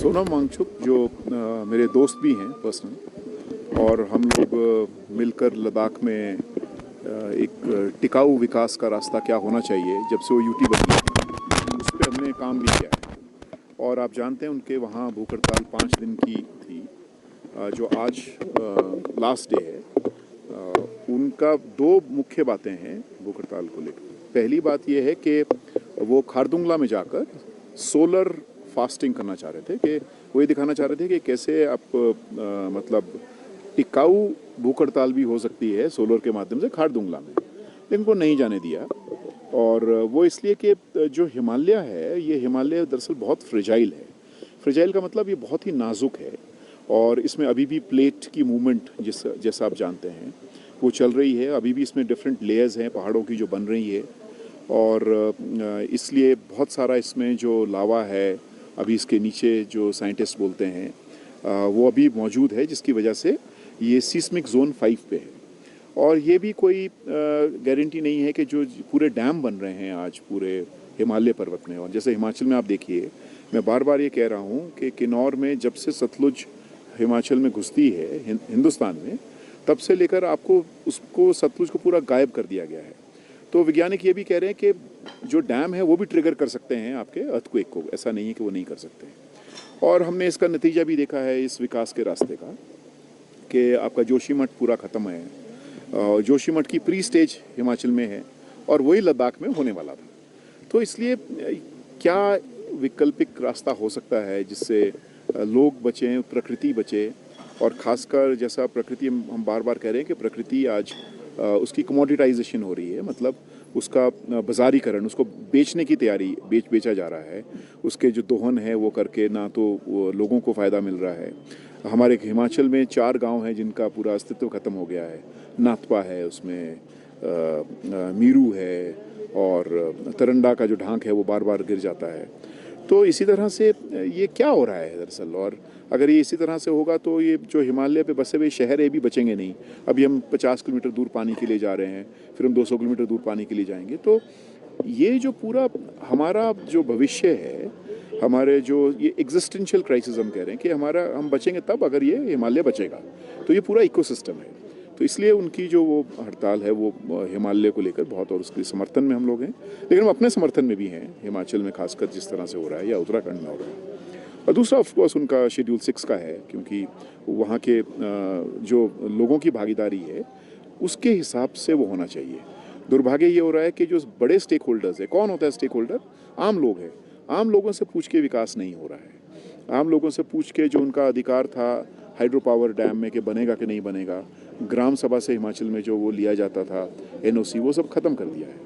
सोनम वांगचुक जो मेरे दोस्त भी हैं पर्सनल, और हम लोग मिलकर लद्दाख में एक टिकाऊ विकास का रास्ता क्या होना चाहिए जब से वो यूटी बनी है उस पर हमने काम भी किया है। और आप जानते हैं उनके वहाँ भूख हड़ताल 5 दिन की थी, जो आज लास्ट डे है। उनका 2 मुख्य बातें हैं भूख हड़ताल को लेकर। पहली बात यह है कि वो खारदुंगला में जाकर सोलर फास्टिंग करना चाह रहे थे, कि वो ये दिखाना चाह रहे थे कि कैसे आप मतलब टिकाऊ भूख हड़ताल भी हो सकती है सोलर के माध्यम से खारदुंगला में, लेकिन वो नहीं जाने दिया। और वो इसलिए कि जो हिमालय है, ये हिमालय दरअसल बहुत फ्रेजाइल है। फ्रेजाइल का मतलब ये बहुत ही नाजुक है, और इसमें अभी भी प्लेट की मूवमेंट जैसा आप जानते हैं वो चल रही है। अभी भी इसमें डिफरेंट लेयर्स हैं पहाड़ों की जो बन रही है, और इसलिए बहुत सारा इसमें जो लावा है अभी इसके नीचे जो साइंटिस्ट बोलते हैं वो अभी मौजूद है, जिसकी वजह से ये सीस्मिक जोन 5 पे है। और ये भी कोई गारंटी नहीं है कि जो पूरे डैम बन रहे हैं आज पूरे हिमालय पर्वत में, और जैसे हिमाचल में आप देखिए, मैं बार बार ये कह रहा हूँ कि किन्नौर में जब से सतलुज हिमाचल में घुसती है हिंदुस्तान में, तब से लेकर आपको उसको सतलुज को पूरा गायब कर दिया गया है। तो वैज्ञानिक ये भी कह रहे हैं कि जो डैम है वो भी ट्रिगर कर सकते हैं आपके अर्थक्वेक को, ऐसा नहीं है कि वो नहीं कर सकते हैं। और हमने इसका नतीजा भी देखा है इस विकास के रास्ते का, कि आपका जोशीमठ पूरा ख़त्म है। जोशीमठ की प्री स्टेज हिमाचल में है और वही लद्दाख में होने वाला था। तो इसलिए क्या वैकल्पिक रास्ता हो सकता है जिससे लोग बचें, प्रकृति बचे, और ख़ासकर जैसा प्रकृति हम बार बार कह रहे हैं कि प्रकृति आज उसकी कमोडिटाइजेशन हो रही है, मतलब उसका बाजारीकरण, उसको बेचने की तैयारी, बेचा जा रहा है। उसके जो दोहन है वो करके ना तो वो लोगों को फ़ायदा मिल रहा है। हमारे हिमाचल में 4 गांव हैं जिनका पूरा अस्तित्व ख़त्म हो गया है। नाथपा है, उसमें मीरू है, और तरंडा का जो ढांक है वो बार बार गिर जाता है। तो इसी तरह से ये क्या हो रहा है दरअसल, और अगर ये इसी तरह से होगा तो ये जो हिमालय पे बसे हुए शहर है भी बचेंगे नहीं। अभी हम 50 किलोमीटर दूर पानी के लिए जा रहे हैं, फिर हम 200 किलोमीटर दूर पानी के लिए जाएंगे। तो ये जो पूरा हमारा जो भविष्य है, हमारे जो ये एग्जिस्टेंशियल क्राइसिस हम कह रहे हैं कि हम बचेंगे तब अगर ये हिमालय बचेगा। तो ये पूरा इकोसिस्टम है। तो इसलिए उनकी जो वो हड़ताल है वो हिमालय को लेकर बहुत, और उसके समर्थन में हम लोग हैं, लेकिन हम अपने समर्थन में भी हैं हिमाचल में, खासकर जिस तरह से हो रहा है या उत्तराखंड में हो रहा है। और दूसरा ऑफकोर्स उनका शेड्यूल 6 का है, क्योंकि वहाँ के जो लोगों की भागीदारी है उसके हिसाब से वो होना चाहिए। दुर्भाग्य ये हो रहा है कि जो बड़े स्टेक होल्डर्स है, कौन होता है स्टेक होल्डर? आम लोग हैं। आम लोगों से पूछ के विकास नहीं हो रहा है। आम लोगों से पूछ के जो उनका अधिकार था हाइड्रो पावर डैम में कि बनेगा कि नहीं बनेगा, ग्राम सभा से हिमाचल में जो वो लिया जाता था NOC, वो सब ख़त्म कर दिया है।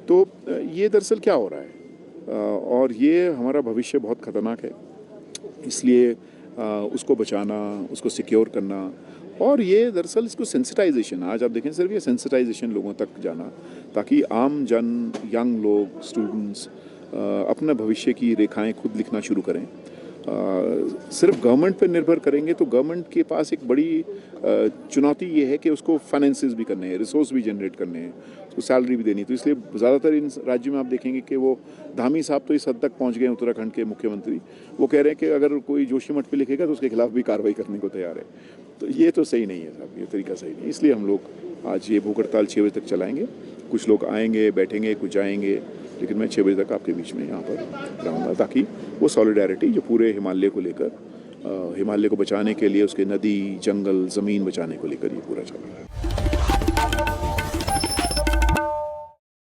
तो ये दरअसल क्या हो रहा है, और ये हमारा भविष्य बहुत ख़तरनाक है। इसलिए उसको बचाना, उसको सिक्योर करना, और ये दरअसल इसको सेंसिटाइजेशन, आज आप देखें सिर्फ ये सेंसिटाइजेशन लोगों तक जाना, ताकि आम जन, यंग लोग, स्टूडेंट्स अपने भविष्य की रेखाएं खुद लिखना शुरू करें। सिर्फ गवर्नमेंट पर निर्भर करेंगे तो गवर्नमेंट के पास एक बड़ी चुनौती ये है कि उसको फाइनेंसेस भी करने हैं, रिसोर्स भी जनरेट करने हैं, उसको सैलरी भी देनी। तो इसलिए ज़्यादातर इन राज्यों में आप देखेंगे कि वो धामी साहब तो इस हद तक पहुंच गए, उत्तराखंड के मुख्यमंत्री, वो कह रहे हैं कि अगर कोई जोशीमठ पे लिखेगा तो उसके खिलाफ भी कार्रवाई करने को तैयार है। तो ये तो सही नहीं है साहब, ये तरीका सही नहीं है। इसलिए हम लोग आज ये भूख हड़ताल 6 बजे तक चलाएँगे। कुछ लोग आएँगे, बैठेंगे, कुछ जाएँगे, लेकिन मैं 6 बजे तक आपके बीच में यहाँ पर रहूँगा, ताकि वो सॉलिडारिटी जो पूरे हिमालय को लेकर, हिमालय को बचाने के लिए, उसके नदी, जंगल, ज़मीन बचाने को लेकर ये पूरा चल रहा है।